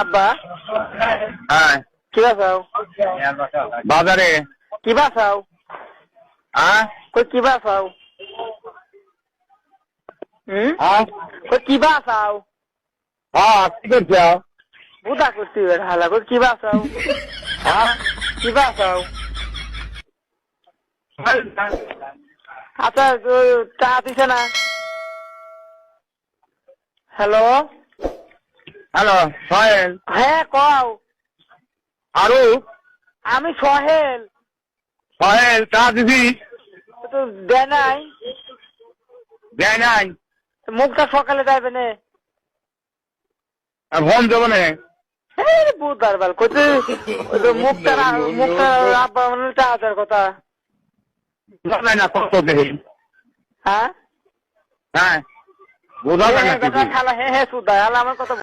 আব্বা হ্যাঁ কি বাসাও বাজারে। কি বাসাও হ্যাঁ কই কি বাসাও হ্যাঁ কই কি বাসাও হ্যাঁ কি করছো? বুদা করছি হালা কই কি বাসাও হ্যাঁ কি বাসাও আচ্ছা চা দিছে না? Hello hello Sohel. হ্যাঁ কও আরো আমি সোহেল সোহেল চা দিছি তো দেয় নাই দেয় নাই। মুখটা সকালে যাবে না ফোন দেবো না। বুধবার বাল কইতে মুখটা আব্বা মানে চা দেওয়ার কথা। বোঝা যায় না কত দেখি। হ্যাঁ হ্যাঁ বোঝা যায় না কিছু। হ্যাঁ হ্যাঁ সুদা আমার কথা